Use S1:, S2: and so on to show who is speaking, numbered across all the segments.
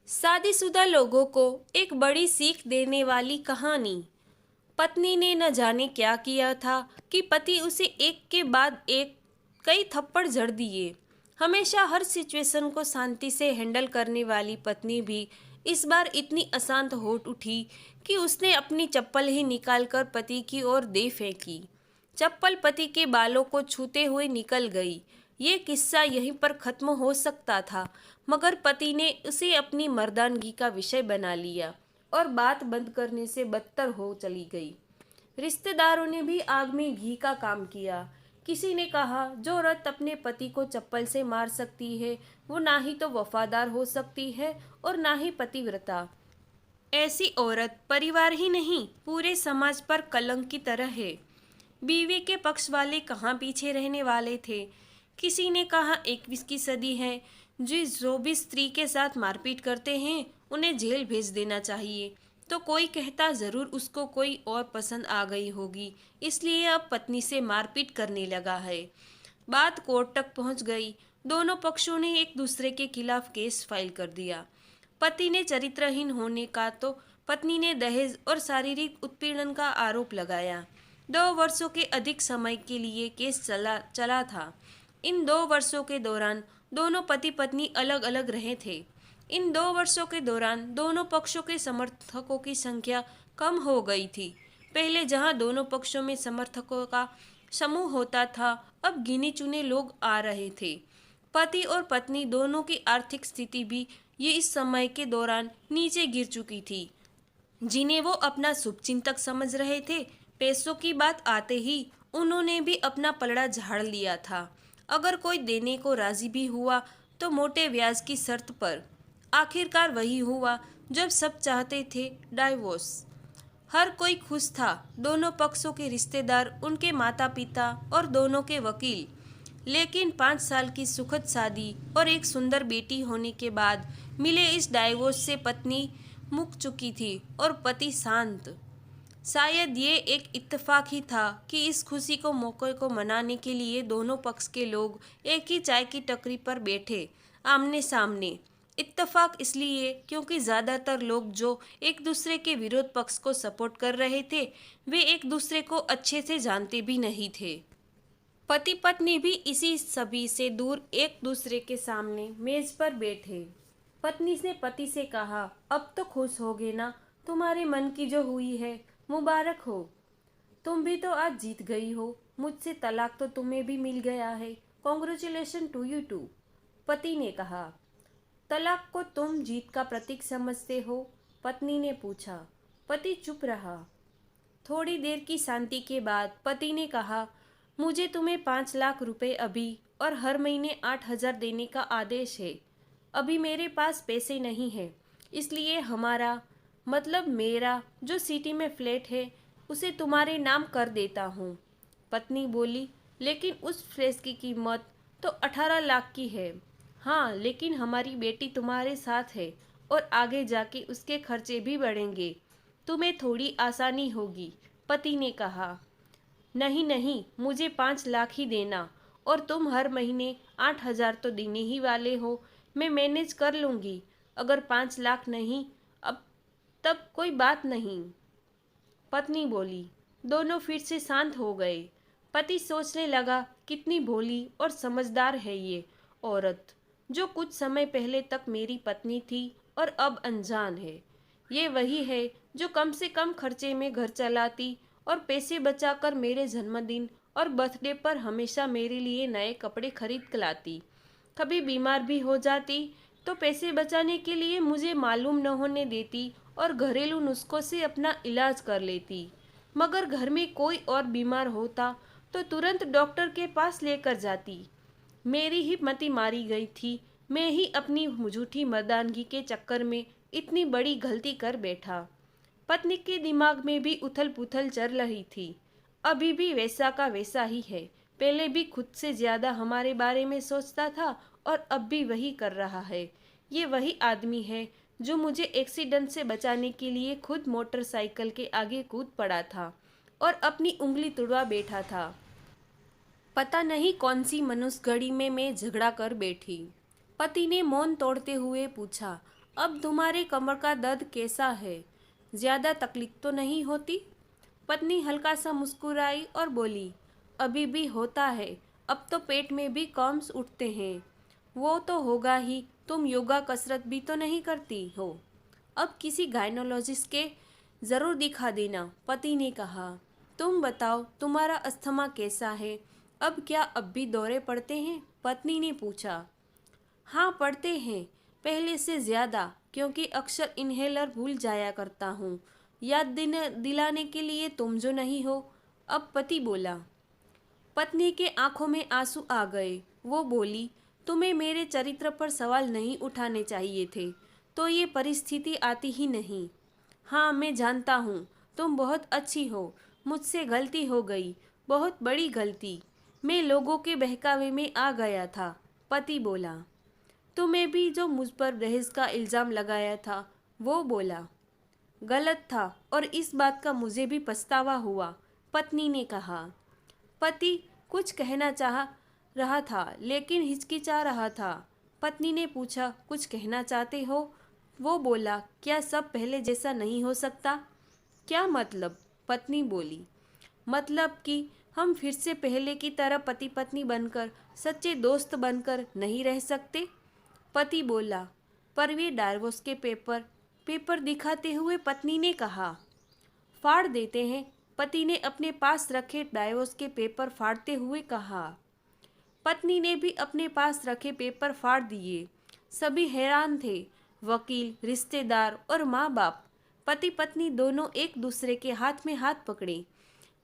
S1: शादीशुदा लोगों को एक बड़ी सीख देने वाली कहानी। पत्नी ने न जाने क्या किया था कि पति उसे एक के बाद एक कई थप्पड़ जड़ दिए। हमेशा हर सिचुएशन को शांति से हैंडल करने वाली पत्नी भी इस बार इतनी अशांत हो उठी कि उसने अपनी चप्पल ही निकालकर पति की ओर दे फेंकी। चप्पल पति के बालों को छूते हुए निकल गई। ये किस्सा यहीं पर खत्म हो सकता था, मगर पति ने उसे अपनी मर्दानगी का विषय बना लिया और बात बंद करने से बदतर हो चली गई। रिश्तेदारों ने भी आग में घी का काम किया। किसी ने कहा, जो औरत अपने पति को चप्पल से मार सकती है वो ना ही तो वफादार हो सकती है और ना ही पतिव्रता। ऐसी औरत परिवार ही नहीं पूरे समाज पर कलंक की तरह है। बीवी के पक्ष वाले कहाँ पीछे रहने वाले थे। किसी ने कहा 21वीं सदी है, जो भी स्त्री के साथ मारपीट करते हैं उन्हें जेल भेज देना चाहिए। तो कोई कहता ज़रूर उसको कोई और पसंद आ गई होगी, इसलिए अब पत्नी से मारपीट करने लगा है। बात कोर्ट तक पहुंच गई। दोनों पक्षों ने एक दूसरे के खिलाफ केस फाइल कर दिया। पति ने चरित्रहीन होने का तो पत्नी ने दहेज और शारीरिक उत्पीड़न का आरोप लगाया। 2 वर्षों के अधिक समय के लिए केस चला था। इन 2 वर्षों के दौरान दोनों पति पत्नी अलग अलग रहे थे। इन 2 वर्षों के दौरान दोनों पक्षों के समर्थकों की संख्या कम हो गई थी। पहले जहां दोनों पक्षों में समर्थकों का समूह होता था, अब गिने चुने लोग आ रहे थे। पति और पत्नी दोनों की आर्थिक स्थिति भी ये इस समय के दौरान नीचे गिर चुकी थी, जिन्हें वो अपना शुभचिंतक समझ रहे थे। पैसों की बात आते ही उन्होंने भी अपना पलड़ा झाड़ लिया था। अगर कोई देने को राजी भी हुआ तो मोटे ब्याज की शर्त पर। आखिरकार वही हुआ जब सब चाहते थे डाइवोर्स। हर कोई खुश था, दोनों पक्षों के रिश्तेदार, उनके माता पिता और दोनों के वकील। लेकिन 5 साल की सुखद शादी और एक सुंदर बेटी होने के बाद मिले इस डाइवोर्स से पत्नी मुक चुकी थी और पति शांत। शायद ये एक इत्तेफाक ही था कि इस खुशी को मौके को मनाने के लिए दोनों पक्ष के लोग एक ही चाय की टपरी पर बैठे, आमने सामने। इत्तेफाक इसलिए क्योंकि ज़्यादातर लोग जो एक दूसरे के विरोध पक्ष को सपोर्ट कर रहे थे वे एक दूसरे को अच्छे से जानते भी नहीं थे। पति पत्नी भी इसी सभी से दूर एक दूसरे के सामने मेज पर बैठे। पत्नी ने पति से कहा, अब तो खुश होगे ना, तुम्हारे मन की जो हुई है मुबारक हो। तुम भी तो आज जीत गई हो, मुझसे तलाक तो तुम्हें भी मिल गया है। Congratulation to you too. पति ने कहा। तलाक को तुम जीत का प्रतीक समझते हो? पत्नी ने पूछा। पति चुप रहा। थोड़ी देर की शांति के बाद पति ने कहा, मुझे तुम्हें 5 लाख रुपए अभी और हर महीने 8 हजार देने का आदेश है। अभी मेरे पास पैसे नहीं है, इसलिए हमारा मतलब मेरा जो सिटी में फ्लैट है उसे तुम्हारे नाम कर देता हूँ। पत्नी बोली, लेकिन उस फ्लैट की कीमत तो 18 लाख की है। हाँ, लेकिन हमारी बेटी तुम्हारे साथ है और आगे जाके उसके खर्चे भी बढ़ेंगे, तुम्हें थोड़ी आसानी होगी। पति ने कहा, नहीं नहीं, मुझे 5 लाख ही देना और तुम हर महीने 8 हजार तो देने ही वाले हो। मैं मैनेज कर लूँगी। अगर 5 लाख नहीं अब तब कोई बात नहीं। पत्नी बोली। दोनों फिर से शांत हो गए। पति सोचने लगा, कितनी भोली और समझदार है ये औरत, जो कुछ समय पहले तक मेरी पत्नी थी और अब अनजान है। ये वही है जो कम से कम खर्चे में घर चलाती और पैसे बचाकर मेरे जन्मदिन और बर्थडे पर हमेशा मेरे लिए नए कपड़े खरीद कर लाती। कभी बीमार भी हो जाती तो पैसे बचाने के लिए मुझे मालूम न होने देती और घरेलू नुस्खों से अपना इलाज कर लेती। मगर घर में कोई और बीमार होता तो तुरंत डॉक्टर के पास लेकर जाती। मेरी ही मति मारी गई थी। मैं ही अपनी झूठी मर्दानगी के चक्कर में इतनी बड़ी गलती कर बैठा। पत्नी के दिमाग में भी उथल पुथल चल रही थी। अभी भी वैसा का वैसा ही है। पहले भी खुद से ज्यादा हमारे बारे में सोचता था और अब भी वही कर रहा है। ये वही आदमी है जो मुझे एक्सीडेंट से बचाने के लिए खुद मोटरसाइकिल के आगे कूद पड़ा था और अपनी उंगली तुड़वा बैठा था। पता नहीं कौन सी मनुष्य घड़ी में मैं झगड़ा कर बैठी। पति ने मौन तोड़ते हुए पूछा, अब तुम्हारे कमर का दर्द कैसा है? ज़्यादा तकलीफ तो नहीं होती? पत्नी हल्का सा मुस्कुराई और बोली, अभी भी होता है। अब तो पेट में भी कॉम्स उठते हैं। वो तो होगा ही, तुम योगा कसरत भी तो नहीं करती हो। अब किसी गायनोलॉजिस्ट के ज़रूर दिखा देना, पति ने कहा। तुम बताओ, तुम्हारा अस्थमा कैसा है? अब क्या अब भी दौरे पड़ते हैं? पत्नी ने पूछा। हाँ पढ़ते हैं, पहले से ज़्यादा, क्योंकि अक्सर इन्हेलर भूल जाया करता हूँ। याद दिलाने के लिए तुम जो नहीं हो। अब पति बोला। पत्नी के आंखों में आंसू आ गए। वो बोली, तुम्हें मेरे चरित्र पर सवाल नहीं उठाने चाहिए थे, तो ये परिस्थिति आती ही नहीं। हाँ मैं जानता हूँ, तुम बहुत अच्छी हो। मुझसे गलती हो गई, बहुत बड़ी गलती। मैं लोगों के बहकावे में आ गया था, पति बोला। तुम्हें भी जो मुझ पर दहेज का इल्ज़ाम लगाया था, वो बोला। गलत था और इस बात का मुझे भी पछतावा हुआ, पत्नी ने कहा। पति कुछ कहना चाह रहा था लेकिन हिचकिचा रहा था। पत्नी ने पूछा, कुछ कहना चाहते हो? वो बोला, क्या सब पहले जैसा नहीं हो सकता? क्या मतलब? पत्नी बोली, मतलब कि हम फिर से पहले की तरह पति पत्नी बनकर, सच्चे दोस्त बनकर नहीं रह सकते? पति बोला, पर वे डाइवोर्स के पेपर दिखाते हुए पत्नी ने कहा। फाड़ देते हैं, पति ने अपने पास रखे डाइवोर्स के पेपर फाड़ते हुए कहा। पत्नी ने भी अपने पास रखे पेपर फाड़ दिए। सभी हैरान थे, वकील, रिश्तेदार और माँ बाप। पति पत्नी दोनों एक दूसरे के हाथ में हाथ पकड़े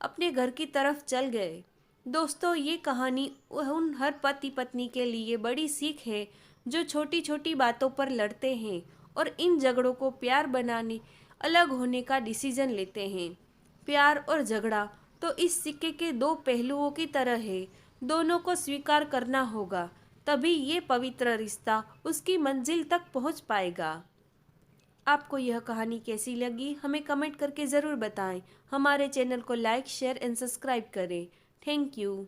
S1: अपने घर की तरफ चल गए। दोस्तों, ये कहानी उन हर पति पत्नी के लिए बड़ी सीख है जो छोटी छोटी बातों पर लड़ते हैं और इन झगड़ों को प्यार बनाने, अलग होने का डिसीजन लेते हैं। प्यार और झगड़ा तो इस सिक्के के दो पहलुओं की तरह है, दोनों को स्वीकार करना होगा, तभी ये पवित्र रिश्ता उसकी मंजिल तक पहुंच पाएगा। आपको यह कहानी कैसी लगी हमें कमेंट करके ज़रूर बताएं। हमारे चैनल को लाइक, शेयर एंड सब्सक्राइब करें। Thank you.